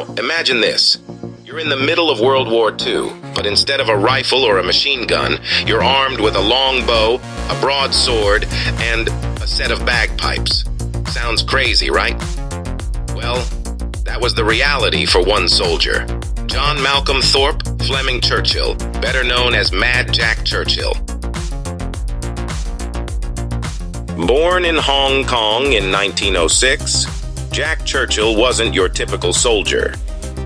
Now, imagine this. You're in the middle of World War II, but instead of a rifle or a machine gun, you're armed with a longbow, a broadsword, and a set of bagpipes. Sounds crazy, right? Well, that was the reality for one soldier. John Malcolm Thorpe Fleming Churchill, better known as Mad Jack Churchill. Born in Hong Kong in 1906, Jack Churchill wasn't your typical soldier.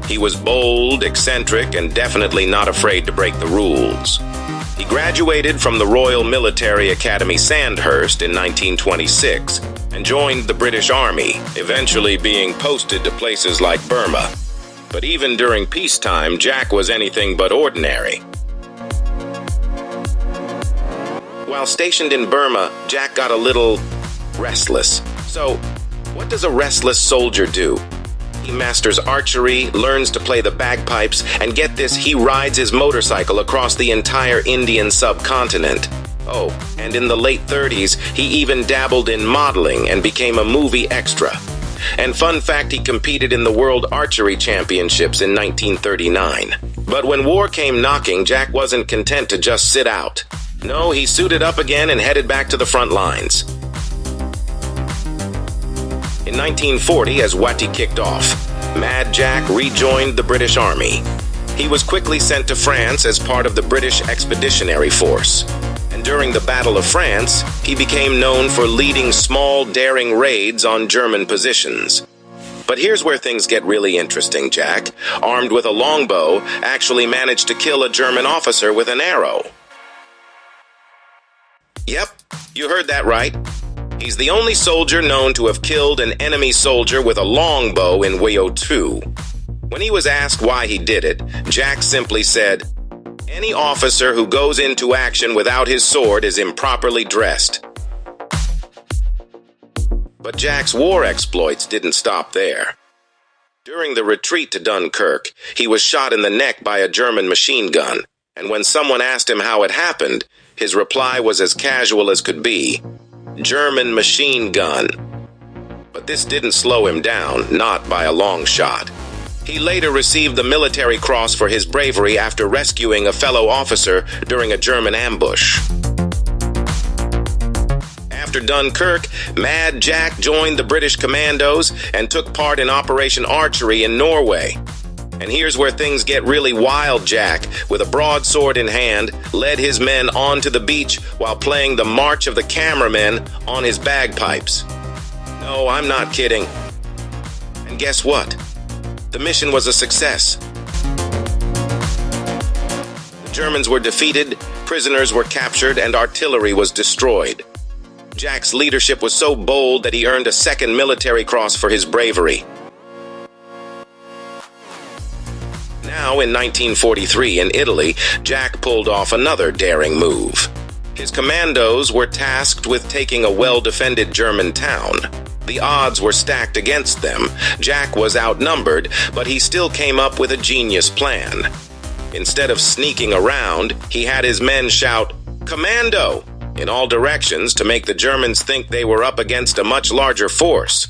He was bold, eccentric, and definitely not afraid to break the rules. He graduated from the Royal Military Academy Sandhurst in 1926 and joined the British Army, eventually being posted to places like Burma. But even during peacetime, Jack was anything but ordinary. While stationed in Burma, Jack got a little restless. So, what does a restless soldier do? He masters archery, learns to play the bagpipes, and get this, he rides his motorcycle across the entire Indian subcontinent. Oh, and in the late 30s, he even dabbled in modeling and became a movie extra. And fun fact, he competed in the World Archery Championships in 1939. But when war came knocking, Jack wasn't content to just sit out. No, he suited up again and headed back to the front lines. In 1940, as WWII kicked off, Mad Jack rejoined the British Army. He was quickly sent to France as part of the British Expeditionary Force. And during the Battle of France, he became known for leading small, daring raids on German positions. But here's where things get really interesting. Jack, armed with a longbow, actually managed to kill a German officer with an arrow. Yep, you heard that right. He's the only soldier known to have killed an enemy soldier with a longbow in WWII. When he was asked why he did it, Jack simply said, "Any officer who goes into action without his sword is improperly dressed." But Jack's war exploits didn't stop there. During the retreat to Dunkirk, he was shot in the neck by a German machine gun, and when someone asked him how it happened, his reply was as casual as could be, "German machine gun." But this didn't slow him down, not by a long shot. He later received the Military Cross for his bravery after rescuing a fellow officer during a German ambush. After Dunkirk, Mad Jack joined the British Commandos and took part in Operation Archery in Norway. And here's where things get really wild. Jack, with a broadsword in hand, led his men onto the beach while playing the March of the Cameramen on his bagpipes. No, I'm not kidding. And guess what? The mission was a success. The Germans were defeated, prisoners were captured, and artillery was destroyed. Jack's leadership was so bold that he earned a second Military Cross for his bravery. Now, in 1943, in Italy, Jack pulled off another daring move. His commandos were tasked with taking a well-defended German town. The odds were stacked against them. Jack was outnumbered, but he still came up with a genius plan. Instead of sneaking around, he had his men shout, "Commando!" in all directions to make the Germans think they were up against a much larger force.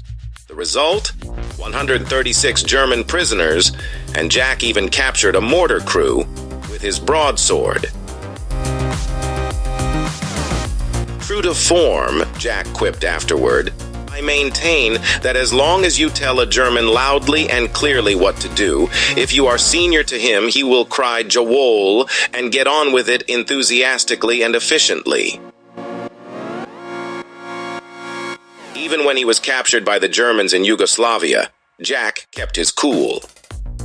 The result? 136 German prisoners, and Jack even captured a mortar crew with his broadsword. True to form, Jack quipped afterward, "I maintain that as long as you tell a German loudly and clearly what to do, if you are senior to him, he will cry Jawohl and get on with it enthusiastically and efficiently." Even when he was captured by the Germans in Yugoslavia, Jack kept his cool.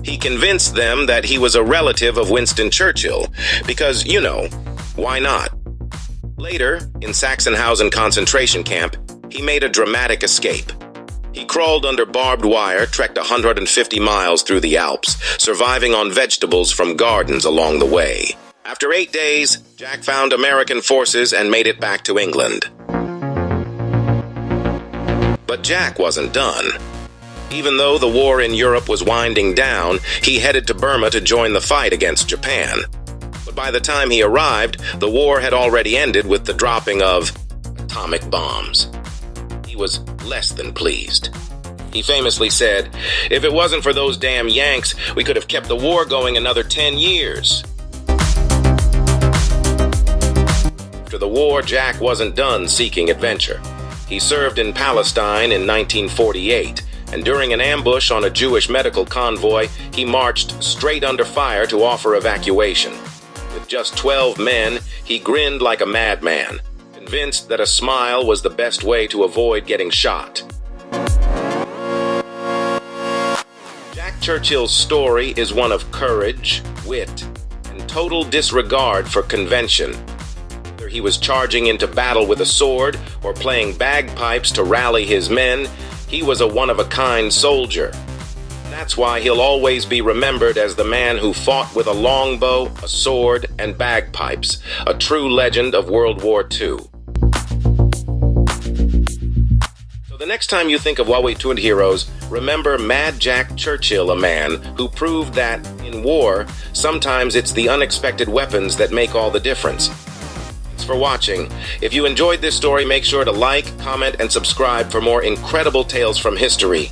He convinced them that he was a relative of Winston Churchill, because, you know, why not? Later, in Sachsenhausen concentration camp, he made a dramatic escape. He crawled under barbed wire, trekked 150 miles through the Alps, surviving on vegetables from gardens along the way. After 8 days, Jack found American forces and made it back to England. But Jack wasn't done. Even though the war in Europe was winding down, he headed to Burma to join the fight against Japan. But by the time he arrived, the war had already ended with the dropping of atomic bombs. He was less than pleased. He famously said, "If it wasn't for those damn Yanks, we could have kept the war going another 10 years. After the war, Jack wasn't done seeking adventure. He served in Palestine in 1948, and during an ambush on a Jewish medical convoy, he marched straight under fire to offer evacuation. With just 12 men, he grinned like a madman, convinced that a smile was the best way to avoid getting shot." Jack Churchill's story is one of courage, wit, and total disregard for convention. Whether he was charging into battle with a sword or playing bagpipes to rally his men, he was a one-of-a-kind soldier. That's why he'll always be remembered as the man who fought with a longbow, a sword, and bagpipes, a true legend of World War II. So the next time you think of WWII heroes, remember Mad Jack Churchill, a man who proved that, in war, sometimes it's the unexpected weapons that make all the difference. Thanks for watching. If you enjoyed this story, make sure to like, comment, and subscribe for more incredible tales from history.